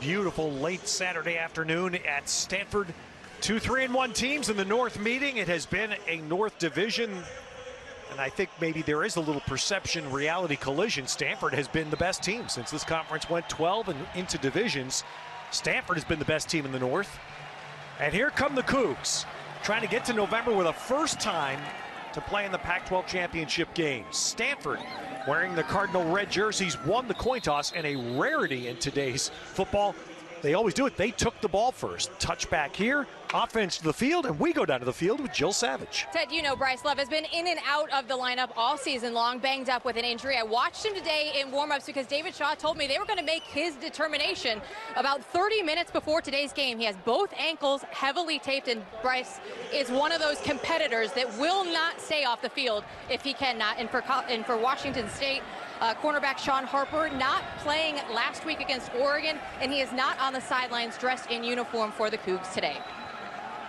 beautiful late Saturday afternoon at Stanford. 2 3-1 teams in the North meeting. It has been a North division, and I think maybe there is a little perception reality collision. Stanford has been the best team since this conference went 12 and into divisions. Stanford has been the best team in the North. And here come the Cougs, trying to get to November with a first time to play in the Pac-12 championship games. Stanford, wearing the Cardinal red jerseys, won the coin toss, and a rarity in today's football. They always do it. They took the ball first. Touchback here, offense to the field, and we go down to the field with Jill Savage. Ted, you know Bryce Love has been in and out of the lineup all season long, banged up with an injury. I watched him today in warm-ups because David Shaw told me they were going to make his determination about 30 minutes before today's game. He has both ankles heavily taped, and Bryce is one of those competitors that will not stay off the field if he cannot. And for Washington State, cornerback Sean Harper not playing last week against Oregon, and he is not on the sidelines dressed in uniform for the Cougs today.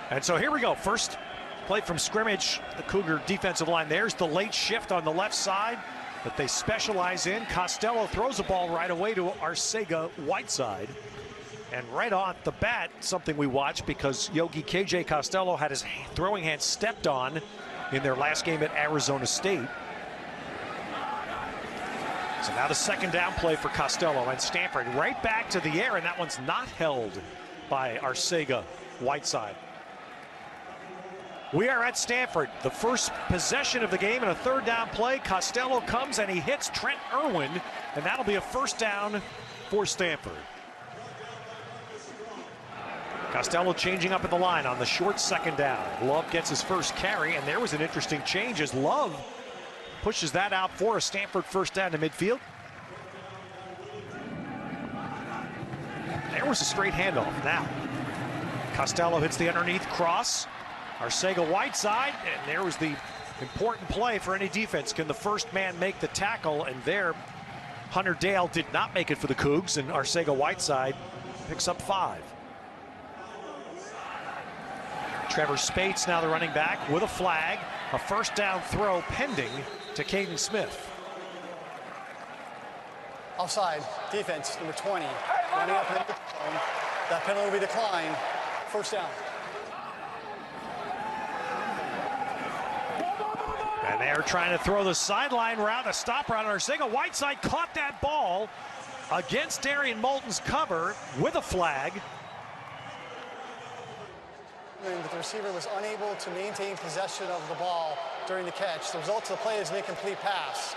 And so here we go. First play from scrimmage, the Cougar defensive line. There's the late shift on the left side that they specialize in. Costello throws the ball right away to Arcega Whiteside. And right off the bat, something we watched because Yogi KJ Costello had his throwing hand stepped on in their last game at Arizona State. So now the second down play for Costello and Stanford right back to the air, and that one's not held by Arcega Whiteside. We are at Stanford. The first possession of the game and a third down play. Costello comes and he hits Trent Irwin, and that'll be a first down for Stanford. Costello changing up at the line on the short second down. Love gets his first carry, and there was an interesting change as Love pushes that out for a Stanford first down to midfield. There was a straight handoff. Now, Costello hits the underneath cross. Arcega Whiteside, and there was the important play for any defense. Can the first man make the tackle? And there, Hunter Dale did not make it for the Cougs, and Arcega Whiteside picks up 5. Trevor Spates now the running back with a flag. A first down throw pending to Caden Smith. Offside, defense, number 20. Running up in the zone. That penalty will be declined. First down. And they're trying to throw the sideline route, a stop route. Arcega Whiteside caught that ball against Darian Moulton's cover with a flag. But the receiver was unable to maintain possession of the ball during the catch. The result of the play is an incomplete pass.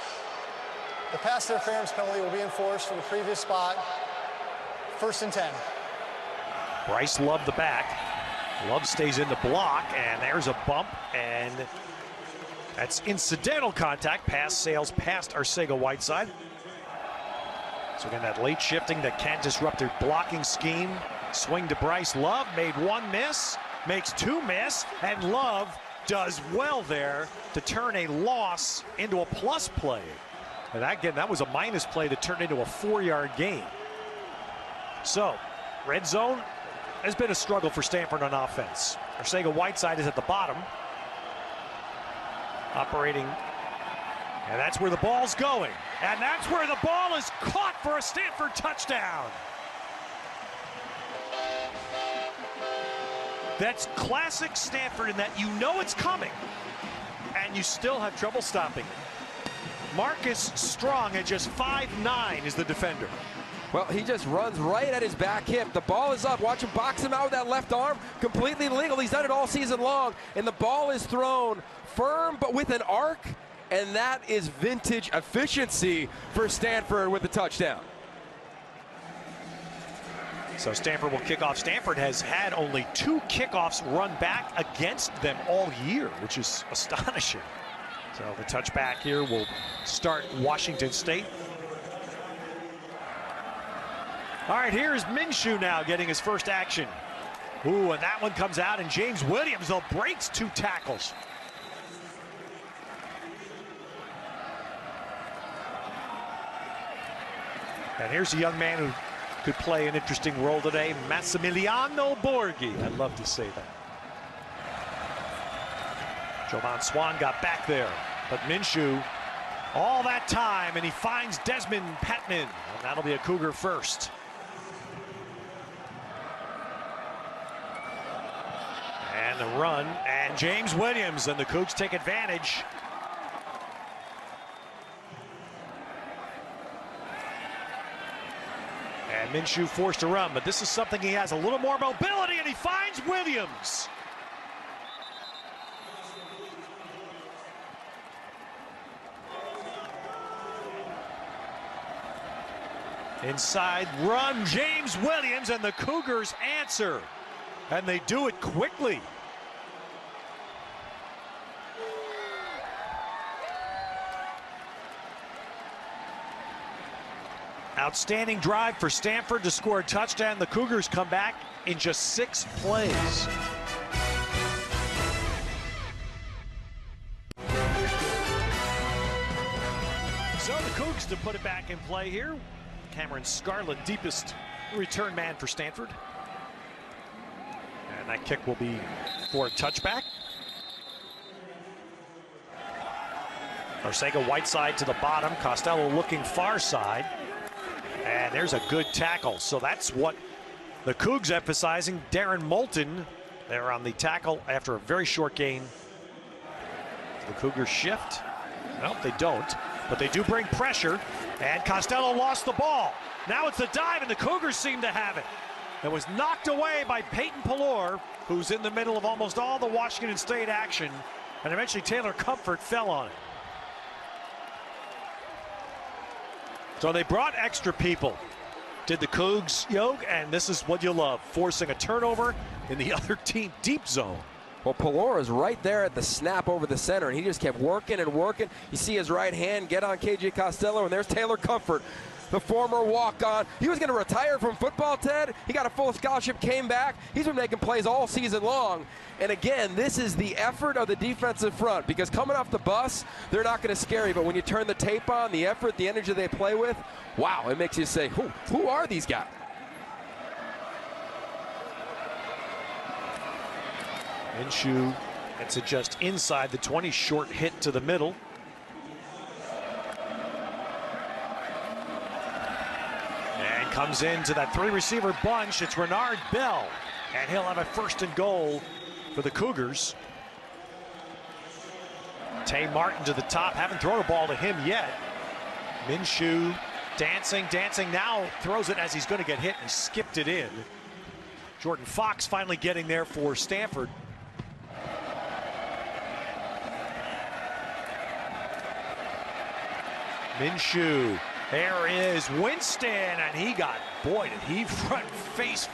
The pass interference penalty will be enforced from the previous spot. First and 10. Bryce Love the back. Love stays in the block, and there's a bump, and that's incidental contact. Pass sails past Arcega Whiteside. So again, that late shifting that can disrupt their blocking scheme. Swing to Bryce Love, made one miss, makes 2 miss, and Love does well there to turn a loss into a plus play. And again, that was a minus play that turned into a 4-yard gain. So, red zone has been a struggle for Stanford on offense. Arcega Whiteside is at the bottom, operating, and that's where the ball's going. And that's where the ball is caught for a Stanford touchdown. That's classic Stanford in that you know it's coming, and you still have trouble stopping it. Marcus Strong at just 5'9" is the defender. Well, he just runs right at his back hip. The ball is up. Watch him box him out with that left arm. Completely legal. He's done it all season long. And the ball is thrown firm but with an arc. And that is vintage efficiency for Stanford with the touchdown. So Stanford will kick off. Stanford has had only 2 kickoffs run back against them all year, which is astonishing. So the touchback here will start Washington State. All right, here's Minshew now getting his first action. Ooh, and that one comes out, and James Williams, though, breaks 2 tackles. And here's a young man who could play an interesting role today, Massimiliano Borghi. I'd love to say that. Jovan Swan got back there, but Minshew all that time, and he finds Desmond Patman, and that'll be a Cougar first. the run, and James Williams, and the Cougs take advantage. And Minshew forced to run, but this is something he has a little more mobility, and he finds Williams. Inside run, James Williams, and the Cougars answer. And they do it quickly. Outstanding drive for Stanford to score a touchdown. The Cougars come back in just 6 plays. So the Cougs to put it back in play here. Cameron Scarlett, deepest return man for Stanford. And that kick will be for a touchback. Arcega Whiteside to the bottom. Costello looking far side. And there's a good tackle. So that's what the Cougs emphasizing. Darren Moulton there on the tackle after a very short gain. The Cougars shift. Nope, they don't. But they do bring pressure. And Costello lost the ball. Now it's the dive, and the Cougars seem to have it. It was knocked away by Peyton Pallor, who's in the middle of almost all the Washington State action. And eventually Taylor Comfort fell on it. So they brought extra people. Did the Cougs, and this is what you love, forcing a turnover in the other team deep zone. Well, Pallor is right there at the snap over the center, and he just kept working and working. You see his right hand get on KJ Costello, and there's Taylor Comfort, the former walk-on. He was going to retire from football, Ted. He got a full scholarship, came back. He's been making plays all season long. And again, this is the effort of the defensive front, because coming off the bus, they're not going to scare you. But when you turn the tape on, the effort, the energy they play with, wow, it makes you say, who are these guys? Minshew gets it just inside the 20, short hit to the middle. And comes into that 3-receiver bunch. It's Renard Bell, and he'll have a 1st and goal for the Cougars. Tay Martin to the top, haven't thrown a ball to him yet. Minshew dancing, now throws it as he's going to get hit, and he skipped it in. Jordan Fox finally getting there for Stanford. Minshew, there is Winston, and he got, boy, did he front face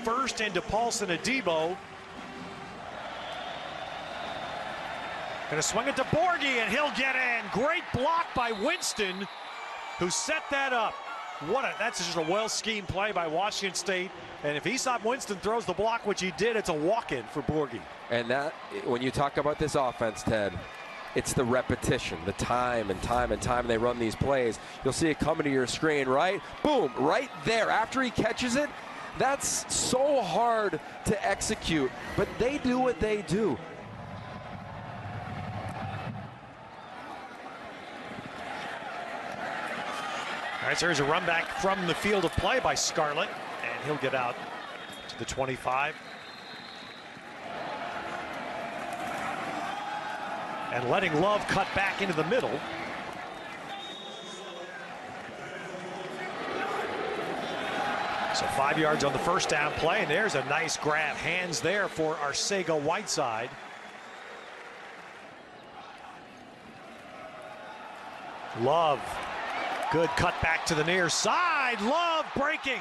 first into Paulson Adebo. Gonna swing it to Borghi, and he'll get in. Great block by Winston, who set that up. That's just a well-schemed play by Washington State. And if Easop Winston throws the block, which he did, it's a walk-in for Borghi. And that, when you talk about this offense, Ted, it's the repetition, the time and time they run these plays. You'll see it coming to your screen, right? Boom, right there. After he catches it, that's so hard to execute, but they do what they do. All right, so here's a run back from the field of play by Scarlett, and he'll get out to the 25. And letting Love cut back into the middle. So 5 yards on the first down play, and there's a nice grab. Hands there for Arcega Whiteside. Love, good cut back to the near side. Love breaking.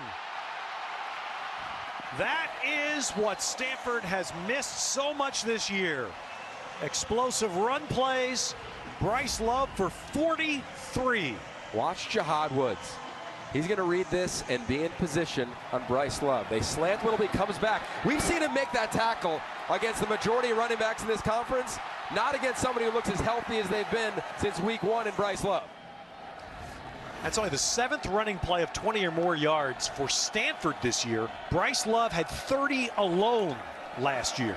That is what Stanford has missed so much this year. Explosive run plays. Bryce Love for 43. Watch Jahad Woods. He's going to read this and be in position on Bryce Love. They slant a little bit, comes back. We've seen him make that tackle against the majority of running backs in this conference, not against somebody who looks as healthy as they've been since week 1 in Bryce Love. That's only the 7th running play of 20 or more yards for Stanford this year. Bryce Love had 30 alone last year.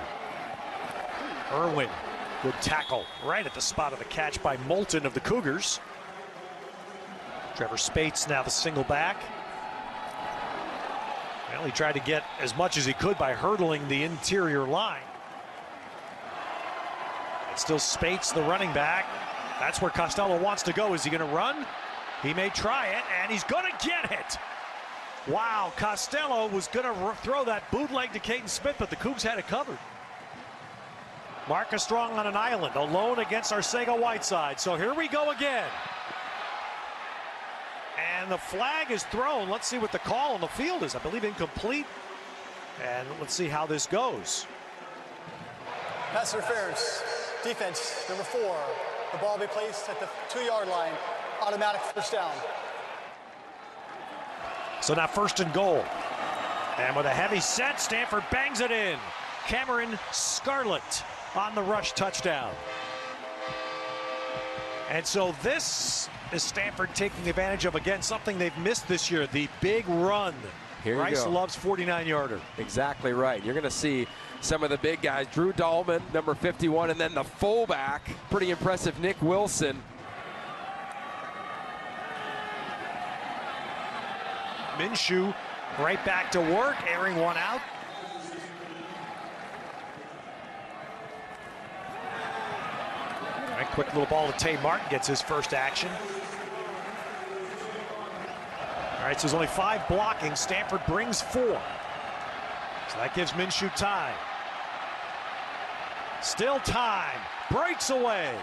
Irwin, good tackle right at the spot of the catch by Moulton of the Cougars. Trevor Spates now the single back. Well, he tried to get as much as he could by hurdling the interior line. It's still Spates, the running back. That's where Costello wants to go. Is he going to run? He may try it, and he's going to get it. Wow, Costello was going to throw that bootleg to Caden Smith, but the Cougs had it covered. Marcus Strong on an island, alone against Arcega-Whiteside. So here we go again. And the flag is thrown. Let's see what the call on the field is. I believe incomplete. And let's see how this goes. Pass interference. Defense, number 4. The ball will be placed at the 2-yard line. Automatic first down. So now first and goal. And with a heavy set, Stanford bangs it in. Cameron Scarlett on the rush touchdown. And so this is Stanford taking advantage of, again, something they've missed this year, the big run. Here Rice go. loves 49-yarder. Exactly right. You're going to see some of the big guys. Drew Dahlman, number 51, and then the fullback, pretty impressive, Nick Wilson. Minshew right back to work, airing one out. All right, quick little ball to Tay Martin, gets his first action. All right, so there's only 5 blocking. Stanford brings 4. So that gives Minshew time. Still time. Breaks away.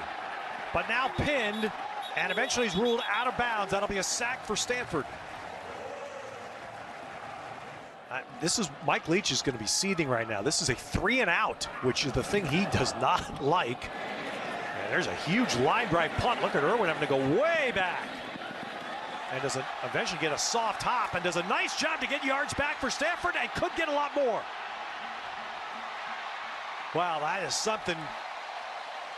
But now pinned, and eventually he's ruled out of bounds. That'll be a sack for Stanford. This is Mike Leach is going to be seething right now. This is a 3 and out, which is the thing he does not like. And there's a huge line drive punt. Look at Irwin having to go way back. And does eventually get a soft hop and does a nice job to get yards back for Stanford and could get a lot more. Wow, that is something.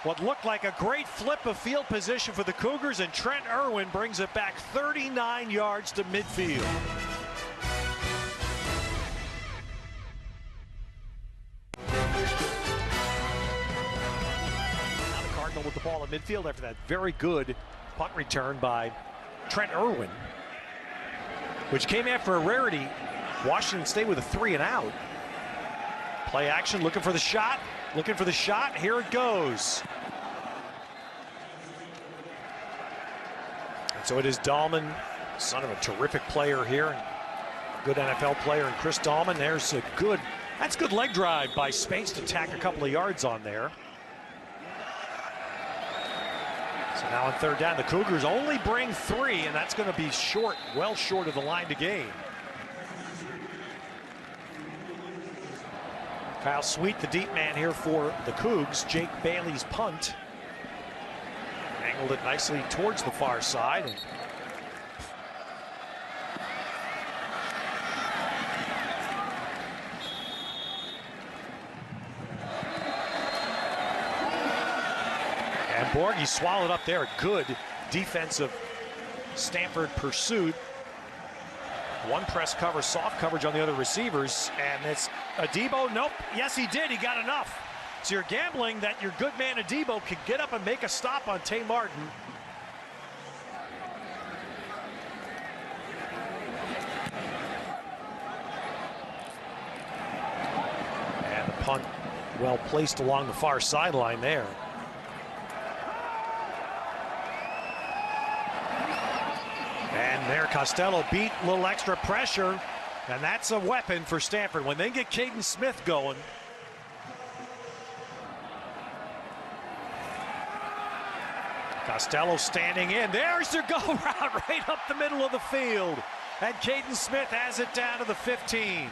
What looked like a great flip of field position for the Cougars, and Trent Irwin brings it back 39 yards to midfield. Now the Cardinal with the ball at midfield after that very good punt return by Trent Irwin, which came after a rarity. Washington State with a 3 and out. Play action, looking for the shot. Looking for the shot. Here it goes. And so it is Dahlman, son of a terrific player here, good NFL player, and Chris Dahlman. There's a good, that's good leg drive by Spates to tack a couple of yards on there. So now on third down, the Cougars only bring 3, and that's going to be short, well short of the line to gain. Kyle Sweet, the deep man here for the Cougs. Jake Bailey's punt. Angled it nicely towards the far side. And Borghi swallowed up there. Good defensive Stanford pursuit. One press cover, soft coverage on the other receivers, and it's Adebo. Nope. Yes, he did. He got enough. So you're gambling that your good man Adebo could get up and make a stop on Tay Martin. And the punt well placed along the far sideline there. And there Costello beat a little extra pressure, and that's a weapon for Stanford. When they get Caden Smith going, Costello standing in. There's their go route right up the middle of the field. And Caden Smith has it down to the 15.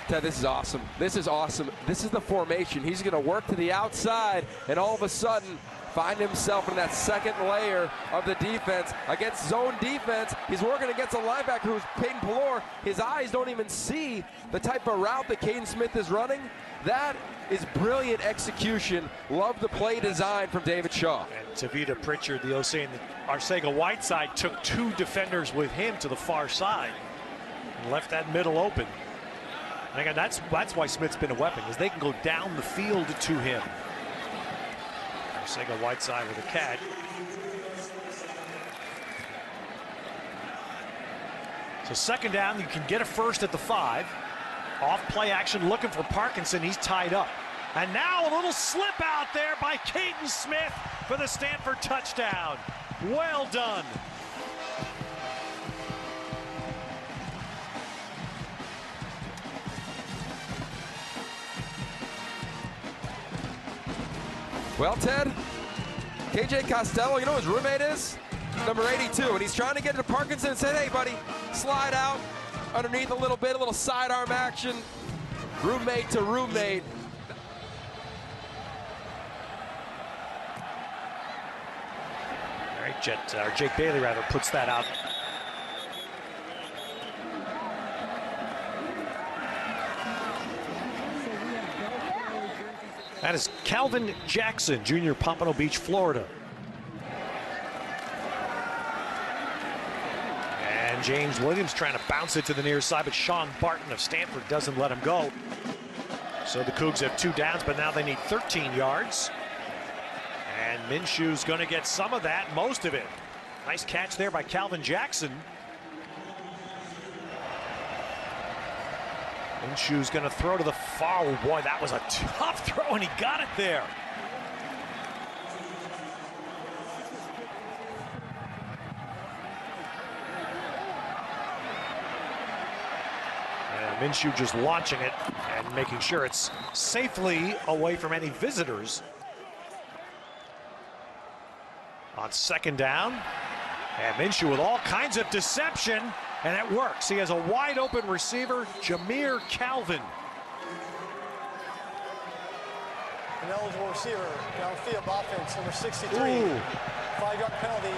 Ted, this is awesome. This is awesome. This is the formation. He's going to work to the outside, and all of a sudden find himself in that second layer of the defense. Against zone defense, he's working against a linebacker who's Peyton Pelor. His eyes don't even see the type of route that Caden Smith is running. That is brilliant execution. Love the play design from David Shaw. And Tavita Pritchard, the OC, and Arcega-Whiteside took 2 defenders with him to the far side and left that middle open. And again, that's why Smith's been a weapon, is they can go down the field to him. Arcega-Whiteside with a catch. So second down, you can get a first at the 5. Off play action, looking for Parkinson. He's tied up. And now a little slip out there by Caden Smith for the Stanford touchdown. Well done. Well, Ted, KJ Costello, you know who his roommate is? Number 82, and he's trying to get to Parkinson and said, hey, buddy, slide out underneath a little sidearm action, roommate to roommate. All right, Jake Bailey rather puts that out. That is Calvin Jackson, junior, Pompano Beach, Florida. And James Williams trying to bounce it to the near side, but Sean Barton of Stanford doesn't let him go. So the Cougs have 2 downs, but now they need 13 yards. And Minshew's going to get some of that, most of it. Nice catch there by Calvin Jackson. Minshew's going to throw to the far. Oh boy, that was a tough throw, and he got it there. And Minshew just launching it and making sure it's safely away from any visitors. On 2nd down, and Minshew with all kinds of deception, and it works. He has a wide open receiver, Jameer Calvin. An eligible receiver, downfield offense, number 63. Ooh. 5-yard penalty.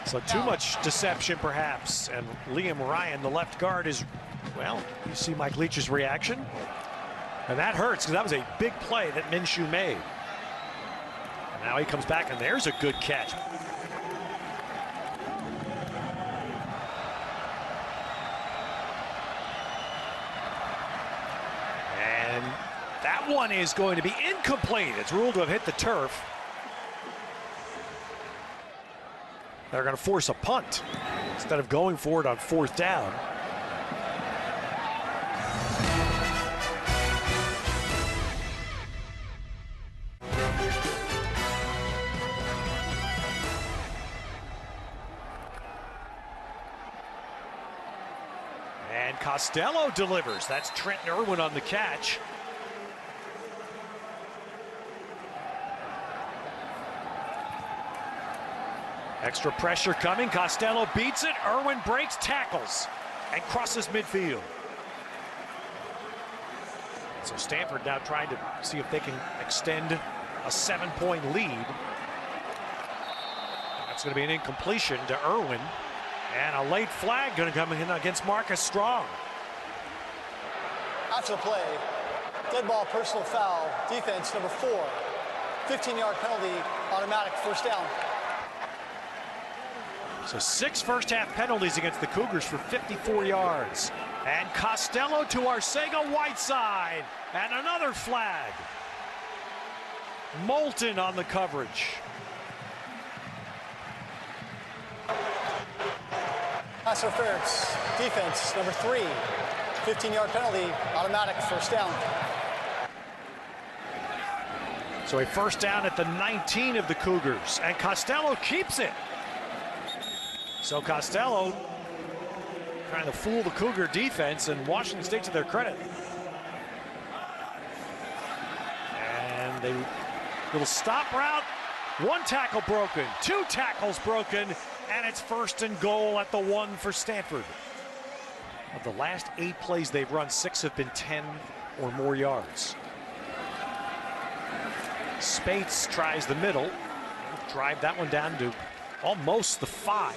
So too much deception, perhaps. And Liam Ryan, the left guard, is, well, you see Mike Leach's reaction. And that hurts, because that was a big play that Minshew made. And now he comes back, and there's a good catch. And that one is going to be incomplete. It's ruled to have hit the turf. They're going to force a punt instead of going for it on 4th down. And Costello delivers. That's Trent Irwin on the catch. Extra pressure coming. Costello beats it. Irwin breaks tackles and crosses midfield. So Stanford now trying to see if they can extend a 7-point lead. That's going to be an incompletion to Irwin. And a late flag going to come in against Marcus Strong. After the play, dead ball, personal foul, defense number 4. 15-yard penalty, automatic 1st down. So 6 first-half penalties against the Cougars for 54 yards. And Costello to Arcega-Whiteside. And another flag. Moulton on the coverage. Pass interference, defense number 3. 15-yard penalty, automatic 1st down. So a 1st down at the 19 of the Cougars. And Costello keeps it. So Costello trying to fool the Cougar defense, and Washington State, to their credit. And they little stop route. 1 tackle broken, 2 tackles broken, and it's 1st and goal at the 1 for Stanford. Of the last 8 plays they've run, 6 have been 10 or more yards. Spates tries the middle. Drive that one down to almost the 5.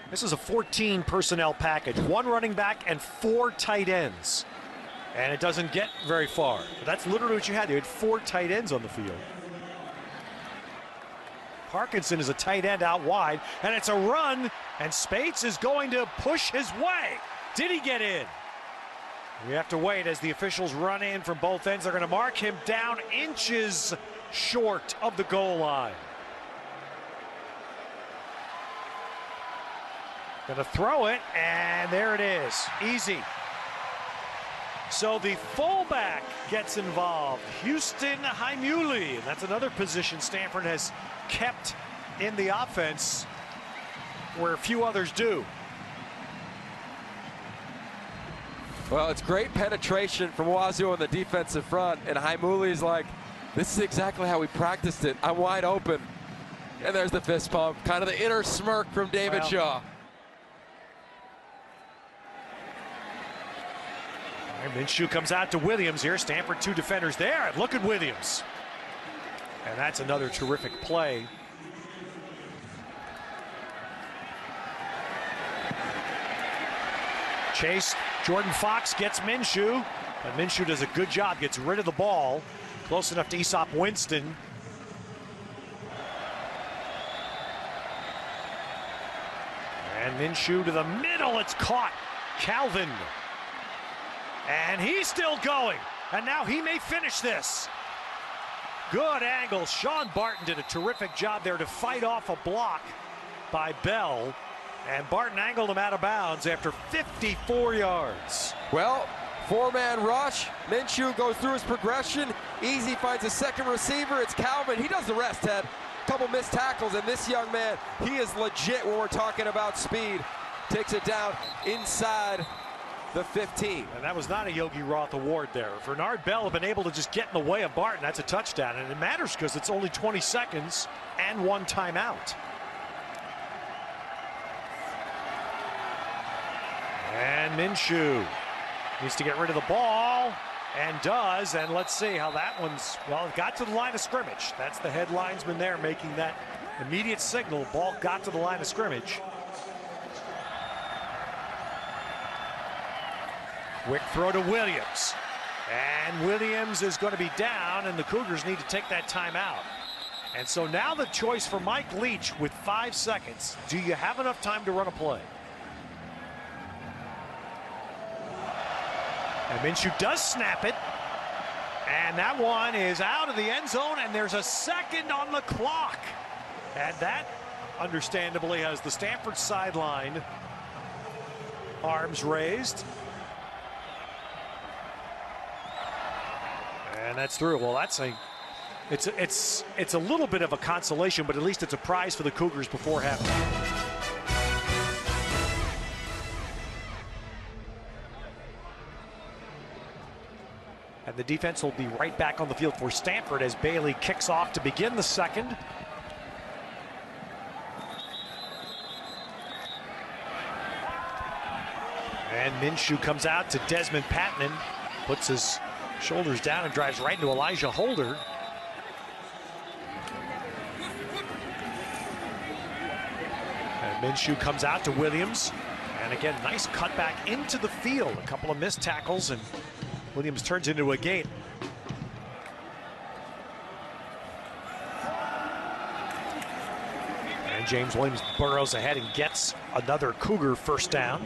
This is a 14 personnel package, 1 running back and 4 tight ends. And it doesn't get very far. But that's literally what you had. You had 4 tight ends on the field. Parkinson is a tight end out wide, and it's a run, and Spates is going to push his way. Did he get in? We have to wait as the officials run in from both ends. They're going to mark him down inches short of the goal line. Going to throw it, and there it is. Easy. So the fullback gets involved, Houston Heimuli, and that's another position Stanford has kept in the offense where few others do. Well, it's great penetration from Wazoo on the defensive front, and Heimuli's like, this is exactly how we practiced it. I'm wide open. And there's the fist pump, kind of the inner smirk from David Shaw. Minshew comes out to Williams here. Stanford 2 defenders there. Look at Williams. And that's another terrific play. Chase, Jordan Fox gets Minshew. But Minshew does a good job, gets rid of the ball. Close enough to Aesop Winston. And Minshew to the middle. It's caught. Calvin. And he's still going. And now he may finish this. Good angle. Sean Barton did a terrific job there to fight off a block by Bell. And Barton angled him out of bounds after 54 yards. Well, 4-man rush. Minshew goes through his progression. Easy finds a second receiver. It's Calvin. He does the rest, Ted. Couple missed tackles, and this young man, he is legit when we're talking about speed. Takes it down inside the 15. And that was not a Yogi Roth award there. If Bernard Bell had been able to just get in the way of Barton, that's a touchdown. And it matters because it's only 20 seconds and 1 timeout. And Minshew needs to get rid of the ball, and does. And let's see how that one's, well, it got to the line of scrimmage. That's the head linesman there making that immediate signal. Ball got to the line of scrimmage. Quick throw to Williams. And Williams is going to be down, and the Cougars need to take that timeout. And so now the choice for Mike Leach with 5 seconds. Do you have enough time to run a play? And Minshew does snap it. And that one is out of the end zone, and there's a second on the clock. And that, understandably, has the Stanford sideline arms raised. And that's through. Well, that's it's a little bit of a consolation, but at least it's a prize for the Cougars before halftime. And the defense will be right back on the field for Stanford as Bailey kicks off to begin the second. And Minshew comes out to Desmond Patman, puts his shoulders down and drives right into Elijah Holder. And Minshew comes out to Williams. And again, nice cutback into the field. A couple of missed tackles, and Williams turns into a gain. And James Williams burrows ahead and gets another Cougar first down.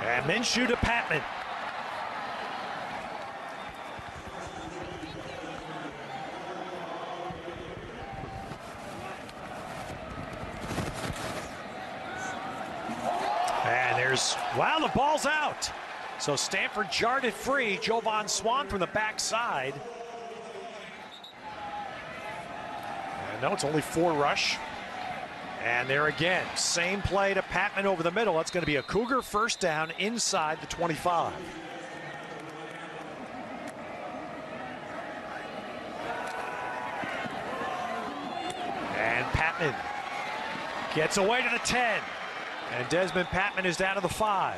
And Minshew to Patman. And there's, wow, the ball's out. So Stanford jarred it free. Jovan Swan from the backside. And no, it's only 4 rush. And there again, same play to Patman over the middle. That's going to be a Cougar first down inside the 25. And Patman gets away to the 10. And Desmond Patman is down to the 5.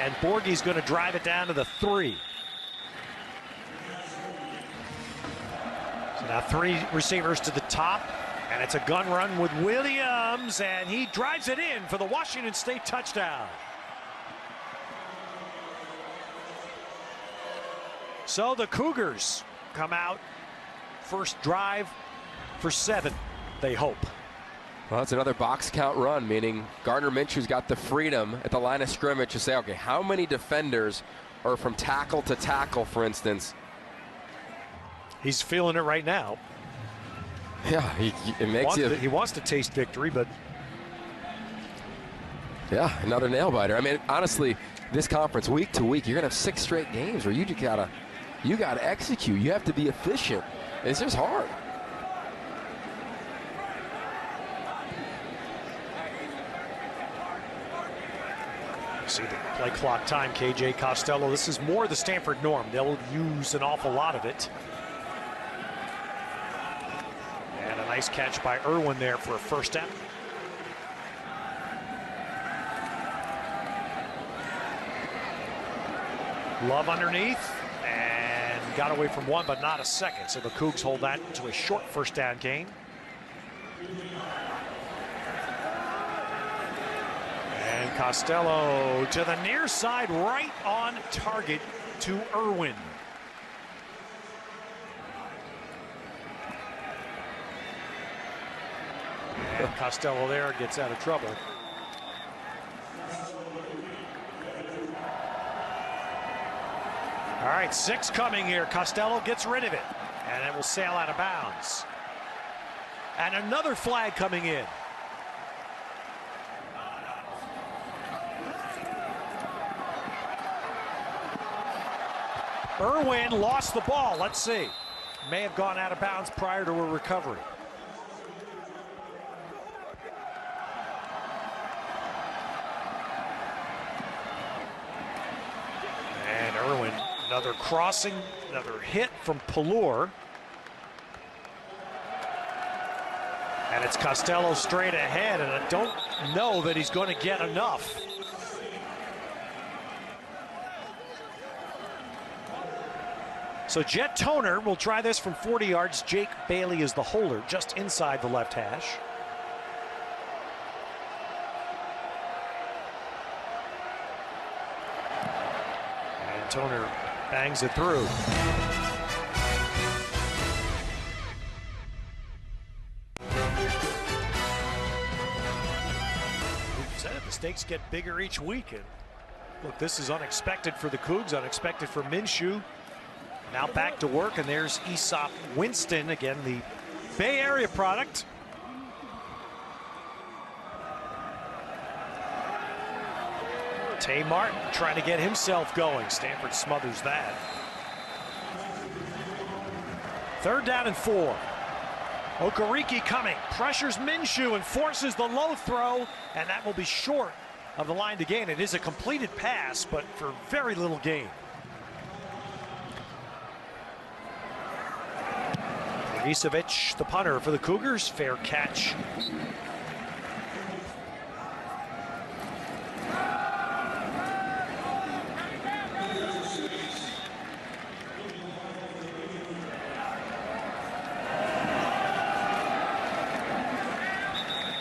And Borghe's going to drive it down to the 3. So now 3 receivers to the top, and it's a gun run with Williams, and he drives it in for the Washington State touchdown. So the Cougars come out first drive for 7, they hope. Well, it's another box count run, meaning Gardner Minshew's got the freedom at the line of scrimmage to say, okay, how many defenders are from tackle to tackle, for instance? He's feeling it right now. Yeah, it makes you. He wants to taste victory, but yeah, another nail biter. I mean, honestly, this conference week to week, you're gonna have 6 straight games where you gotta execute. You have to be efficient. It's just hard. See the play clock time, KJ Costello. This is more the Stanford norm. They'll use an awful lot of it. And a nice catch by Irwin there for a first down. Love underneath and got away from one, but not a second. So the Cougs hold that to a short first down gain. And Costello to the near side, right on target to Irwin. And Costello there gets out of trouble. All right, 6 coming here. Costello gets rid of it, and it will sail out of bounds. And another flag coming in. Irwin lost the ball. Let's see. May have gone out of bounds prior to a recovery. And Irwin, another crossing, another hit from Pallur. And it's Costello straight ahead, and I don't know that he's going to get enough. So Jet Toner will try this from 40 yards. Jake Bailey is the holder just inside the left hash. And Toner bangs it through. We've said it, the stakes get bigger each week. And look, this is unexpected for the Cougs, unexpected for Minshew. Now back to work, and there's Aesop Winston, again, the Bay Area product. Tay Martin trying to get himself going. Stanford smothers that. 3rd down and 4. Okereke coming, pressures Minshew and forces the low throw, and that will be short of the line to gain. It is a completed pass, but for very little gain. Isevich, the punter for the Cougars, fair catch.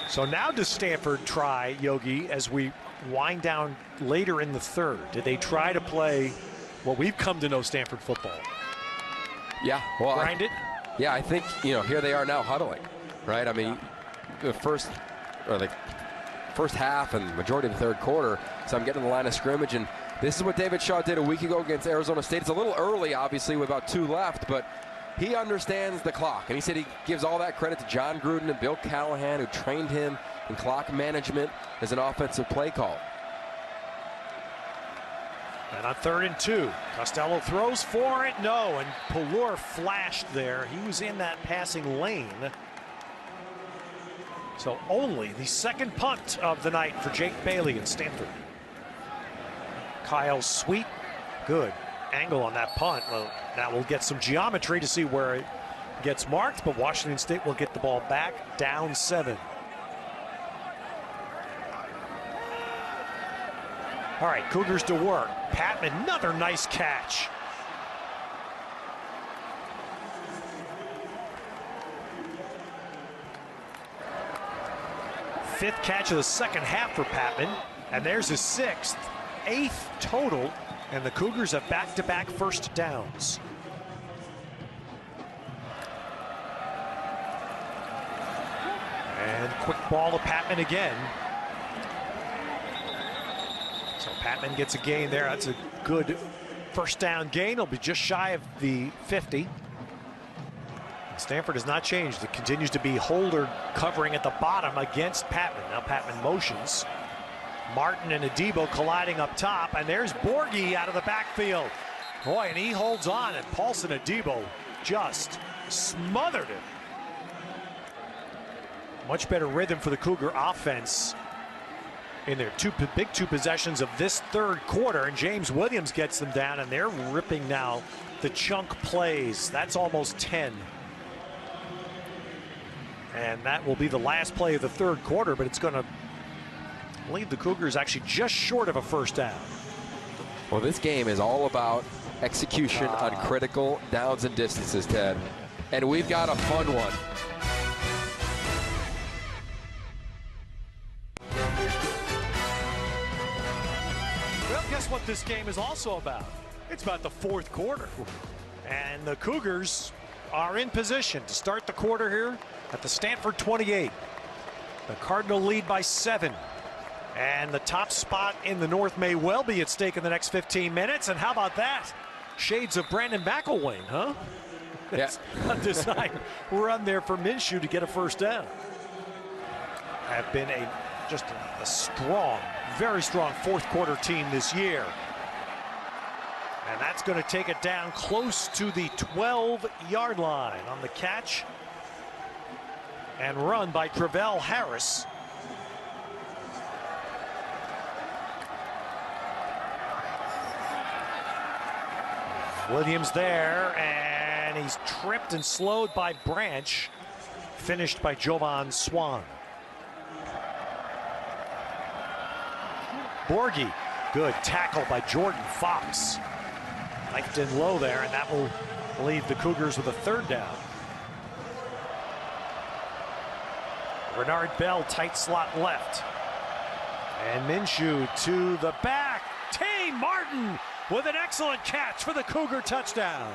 So now does Stanford try, Yogi, as we wind down later in the 3rd? Did they try to play what we've come to know Stanford football? Yeah, well, grind it? Yeah, I think, here they are now huddling, right? I mean, the first half and majority of the 3rd quarter, so I'm getting the line of scrimmage, and this is what David Shaw did a week ago against Arizona State. It's a little early, obviously, with about 2 left, but he understands the clock, and he said he gives all that credit to John Gruden and Bill Callahan, who trained him in clock management as an offensive play call. And on 3rd and 2, Costello throws for it. No, and Pallur flashed there. He was in that passing lane. So only the 2nd punt of the night for Jake Bailey in Stanford. Kyle Sweet, good angle on that punt. Well, now we'll get some geometry to see where it gets marked, but Washington State will get the ball back, down 7. All right, Cougars to work. Patman, another nice catch. Fifth catch of the 2nd half for Patman, and there's his 6th, 8th total, and the Cougars have back-to-back first downs. And quick ball to Patman again. So Patman gets a gain there. That's a good first down gain. He'll be just shy of the 50. Stanford has not changed. It continues to be Holder covering at the bottom against Patman. Now Patman motions. Martin and Adebo colliding up top, and there's Borghi out of the backfield. Boy, and he holds on, and Paulson Adebo just smothered him. Much better rhythm for the Cougar offense in their big two possessions of this third quarter, and James Williams gets them down, and they're ripping now the chunk plays. That's almost 10. And that will be the last play of the third quarter, but it's going to leave the Cougars actually just short of a first down. Well, this game is all about execution on critical downs and distances, Ted. And we've got a fun one. Well, guess what this game is also about? It's about the fourth quarter. And the Cougars are in position to start the quarter here at the Stanford 28. The Cardinal lead by 7. And the top spot in the North may well be at stake in the next 15 minutes. And how about that? Shades of Brandon McElwain, huh? That's a design run there for Minshew to get a first down. Have been just a strong, very strong fourth quarter team this year. And that's going to take it down close to the 12-yard line on the catch and run by Travell Harris. Williams there, and he's tripped and slowed by Branch, finished by Jovan Swan. Borghi, good tackle by Jordan Fox. Knifed in low there, and that will leave the Cougars with a third down. Renard Bell, tight slot left. And Minshew to the back. Tay Martin with an excellent catch for the Cougar touchdown.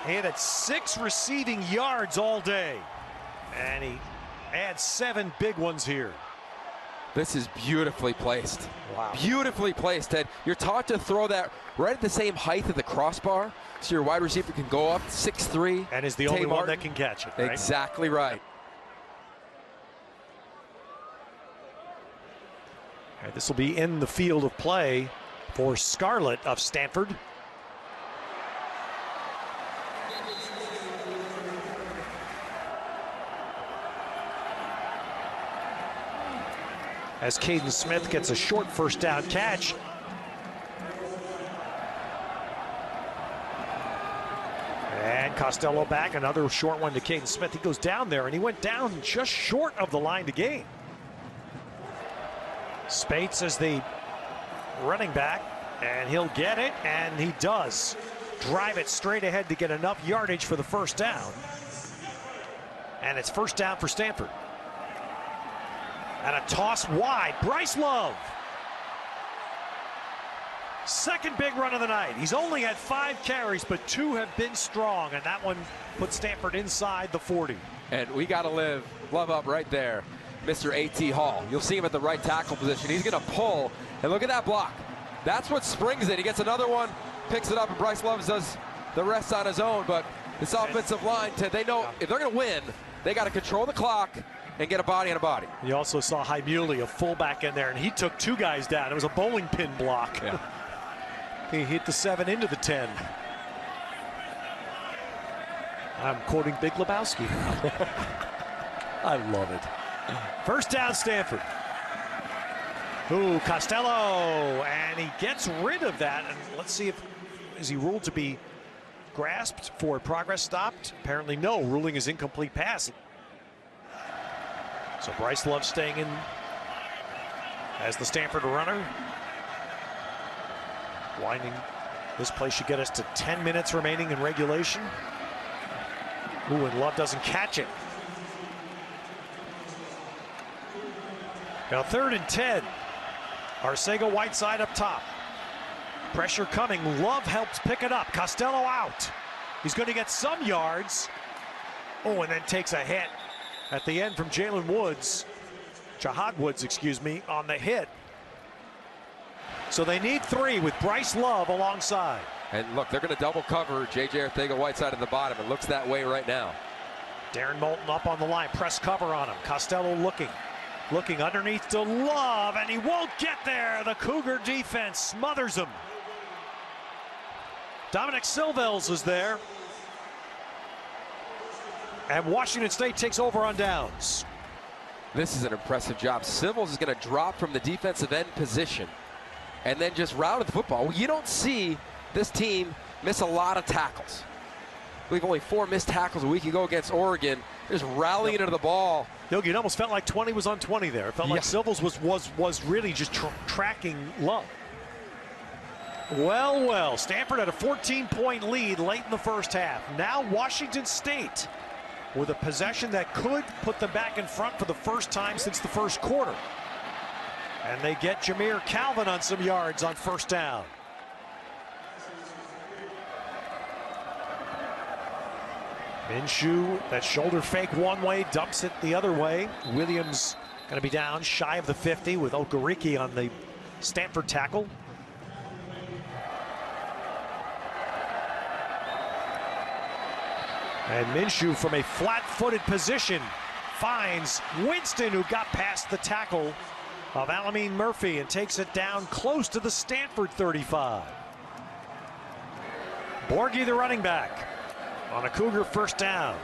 He had 6 receiving yards all day, and he adds 7 big ones here. This is beautifully placed. Wow. Beautifully placed, Ted. You're taught to throw that right at the same height of the crossbar, so your wide receiver can go up 6'3". And is the only one that can catch it, right? Exactly right. All right, this will be in the field of play for Scarlett of Stanford. As Caden Smith gets a short first down catch. And Costello back, another short one to Caden Smith. He goes down there, and he went down just short of the line to gain. Spates is the running back, and he'll get it, and he does. Drive it straight ahead to get enough yardage for the first down. And it's first down for Stanford. And a toss wide, Bryce Love. Second big run of the night. He's only had 5 carries, but 2 have been strong, and that one put Stanford inside the 40. And we got to love up right there, Mr. A.T. Hall. You'll see him at the right tackle position. He's going to pull, and look at that block. That's what springs it. He gets another one, picks it up, and Bryce Love does the rest on his own. But this offensive line, they know if they're going to win, they got to control the clock and get a body on a body. You also saw Hymuli, a fullback in there, and he took 2 guys down. It was a bowling pin block. Yeah. He hit the 7 into the 10. I'm quoting Big Lebowski. I love it. First down, Stanford. Ooh, Costello, and he gets rid of that. And let's see if is he ruled to be grasped for progress stopped. Apparently no. Ruling is incomplete pass. So Bryce Love staying in as the Stanford runner. Winding. This play should get us to 10 minutes remaining in regulation. Ooh, and Love doesn't catch it. Now 3rd and 10. Arcega Whiteside up top. Pressure coming. Love helps pick it up. Costello out. He's going to get some yards. Oh, and then takes a hit at the end from Jahad Woods, excuse me, on the hit. So they need 3 with Bryce Love alongside. And look, they're going to double cover J.J. Arcega-Whiteside at the bottom. It looks that way right now. Darren Moulton up on the line, press cover on him. Costello looking underneath to Love, and he won't get there. The Cougar defense smothers him. Dominic Silvels is there. And Washington State takes over on downs. This is an impressive job. Silvels is going to drop from the defensive end position and then just routed the football. You don't see this team miss a lot of tackles. I believe only 4 missed tackles a week ago against Oregon. Just rallying into the ball. Yogi, it almost felt like 20 was on 20 there. It felt like Silvels was really just tracking Love. Well, Stanford had a 14-point lead late in the first half. Now Washington State with a possession that could put them back in front for the first time since the first quarter. And they get Jameer Calvin on some yards on first down. Minshew, that shoulder fake one way, dumps it the other way. Williams going to be down shy of the 50 with Okereke on the Stanford tackle. And Minshew from a flat-footed position finds Winston, who got past the tackle of Alameen Murphy and takes it down close to the Stanford 35. Borghi, the running back, on a Cougar first down.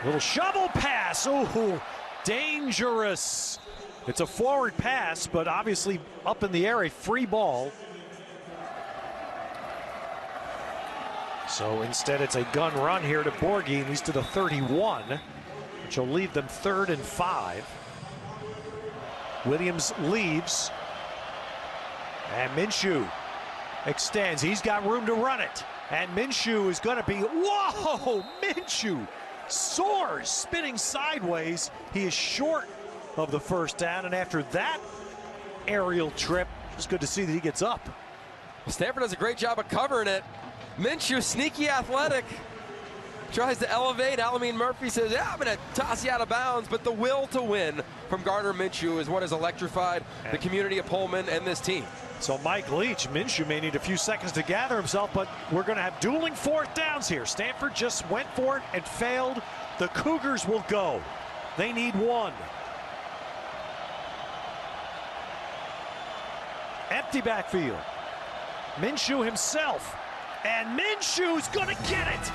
Little shovel pass. Ooh, dangerous. It's a forward pass, but obviously up in the air, a free ball. So instead, it's a gun run here to Borghi, and he's to the 31, which will leave them 3rd and 5. Williams leaves, and Minshew extends. He's got room to run it, and Minshew is going to be, whoa, Minshew soars, spinning sideways. He is short of the first down, and after that aerial trip, it's good to see that he gets up. Stanford does a great job of covering it. Minshew, sneaky athletic, tries to elevate. Alameen Murphy says, yeah, I'm going to toss you out of bounds, but the will to win from Gardner Minshew is what has electrified the community of Pullman and this team. So Mike Leach, Minshew may need a few seconds to gather himself, but we're going to have dueling 4th downs here. Stanford just went for it and failed. The Cougars will go. They need 1. Empty backfield. Minshew himself. And Minshew's going to get it.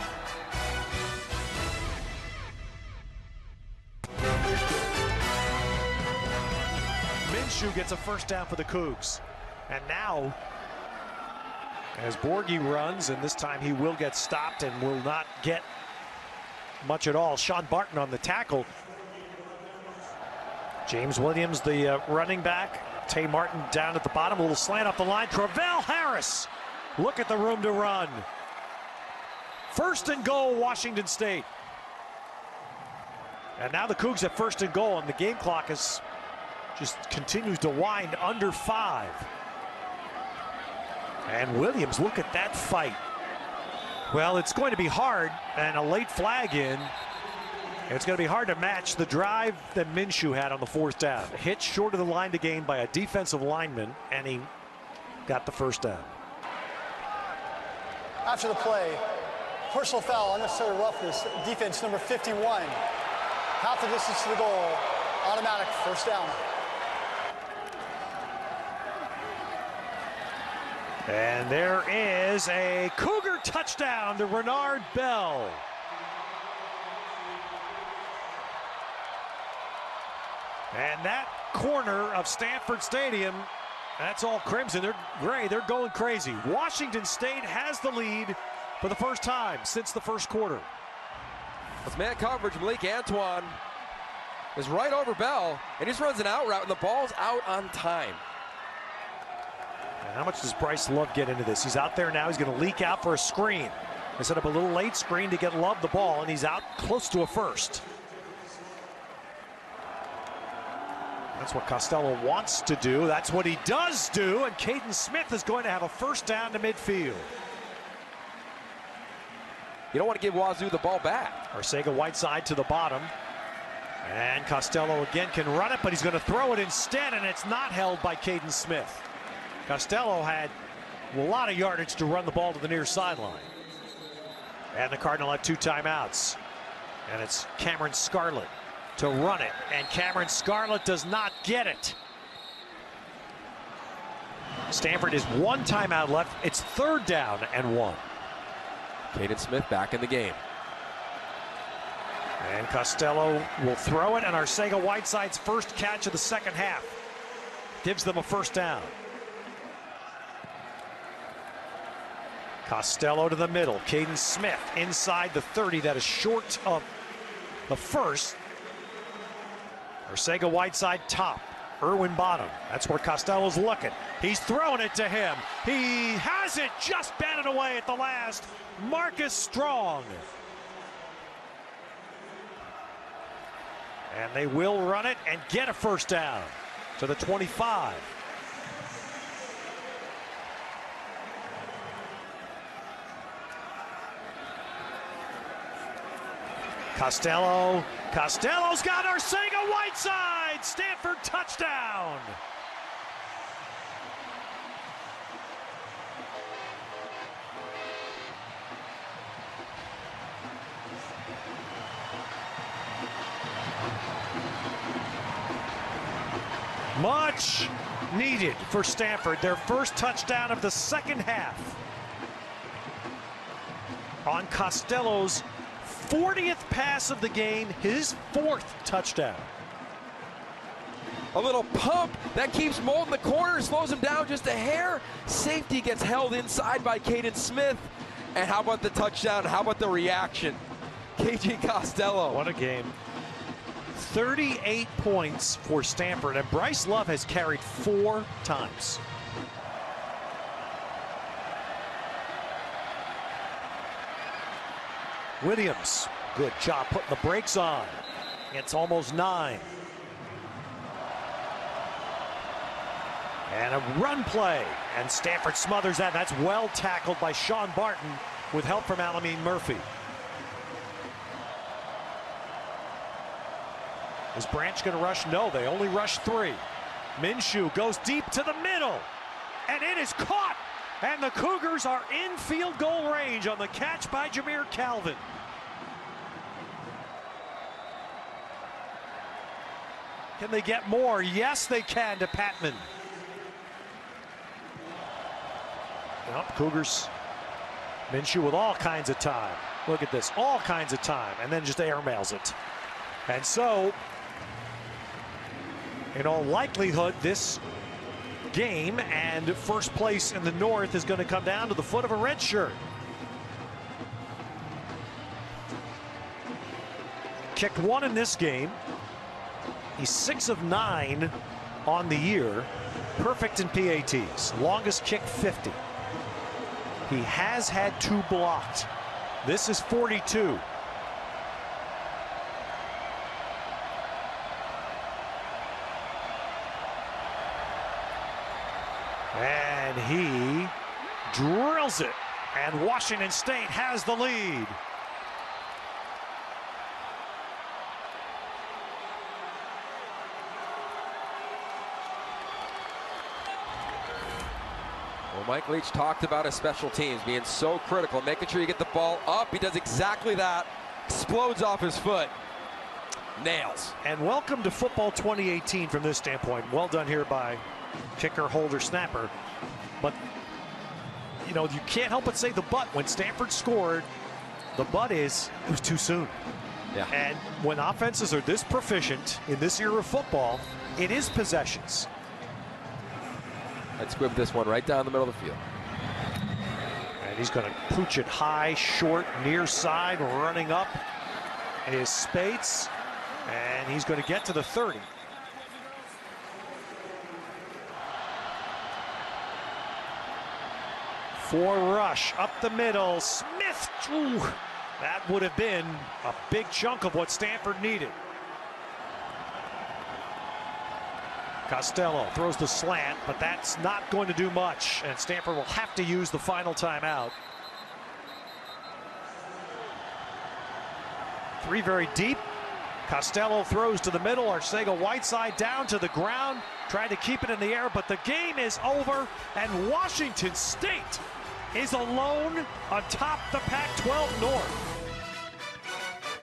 Minshew gets a first down for the Cougs. And now, as Borghi runs, and this time he will get stopped and will not get much at all. Sean Barton on the tackle. James Williams, the running back. Tay Martin down at the bottom. A little slant off the line. Travell Harris. Look at the room to run. 1st and goal, Washington State. And now the Cougs have 1st and goal, and the game clock is just continues to wind under 5. And Williams, look at that fight. Well, it's going to be hard, and a late flag in. It's going to be hard to match the drive that Minshew had on the 4th down. Hit short of the line to gain by a defensive lineman, and he got the first down. After the play, personal foul, unnecessary roughness, defense number 51. Half the distance to the goal, automatic first down. And there is a Cougar touchdown to Renard Bell. And that corner of Stanford Stadium, that's all crimson. They're gray. They're going crazy. Washington State has the lead for the first time since the first quarter. It's man coverage. Malik Antoine is right over Bell, and he just runs an out route, and the ball's out on time. And how much does Bryce Love get into this? He's out there now. He's going to leak out for a screen. They set up a little late screen to get Love the ball, and he's out close to a first. That's what Costello wants to do. That's what he does do. And Caden Smith is going to have a first down to midfield. You don't want to give Wazoo the ball back. Arcega Whiteside to the bottom. And Costello again can run it, but he's going to throw it instead, and it's not held by Caden Smith. Costello had a lot of yardage to run the ball to the near sideline. And the Cardinal have 2 timeouts. And it's Cameron Scarlett to run it, and Cameron Scarlett does not get it. Stanford is 1 timeout left. It's 3rd down and 1. Caden Smith back in the game. And Costello will throw it, and Arcega-Whiteside's first catch of the second half gives them a 1st down. Costello to the middle. Caden Smith inside the 30. That is short of the first. Arcega-Whiteside top. Irwin bottom. That's where Costello's looking. He's throwing it to him. He has it, just batted away at the last. Marcus Strong. And they will run it and get a 1st down to the 25. Costello's got Arcega-Whiteside. Stanford touchdown. Much needed for Stanford. Their first touchdown of the second half. On Costello's 40th pass of the game, his 4th touchdown. A little pump that keeps Moulton in the corner, slows him down just a hair. Safety gets held inside by Caden Smith. And how about the touchdown? How about the reaction? KJ Costello. What a game. 38 points for Stanford, and Bryce Love has carried 4 times. Williams, good job putting the brakes on. It's almost 9. And a run play, and Stanford smothers that. That's well tackled by Sean Barton with help from Alameen Murphy. Is Branch going to rush? No, they only rush 3. Minshew goes deep to the middle, and it is caught. And the Cougars are in field goal range on the catch by Jameer Calvin. Can they get more? Yes, they can to Patman. Yep, Cougars. Minshew with all kinds of time. Look at this, all kinds of time, and then just airmails it. And so, in all likelihood, this game and first place in the North is going to come down to the foot of a red shirt. Kicked 1 in this game. He's 6 of 9 on the year. Perfect in PATs. Longest kick 50. He has had 2 blocked. This is 42. And he drills it, and Washington State has the lead. Well, Mike Leach talked about his special teams being so critical, making sure you get the ball up. He does exactly that. Explodes off his foot. Nails. And welcome to football 2018 from this standpoint. Well done here by kicker, holder, snapper. But, you know, you can't help but say the but. When Stanford scored, the but is it was too soon. Yeah. And when offenses are this proficient in this era of football, it is possessions. Let's squib this one right down the middle of the field. And he's going to pooch it high, short, near side, running up. And is Spates. And he's going to get to the 30. For rush, up the middle, Smith. Ooh, that would have been a big chunk of what Stanford needed. Costello throws the slant, but that's not going to do much, and Stanford will have to use the final timeout. 3 very deep. Costello throws to the middle. Arcega-Whiteside down to the ground. Tried to keep it in the air, but the game is over. And Washington State is alone atop the Pac-12 North.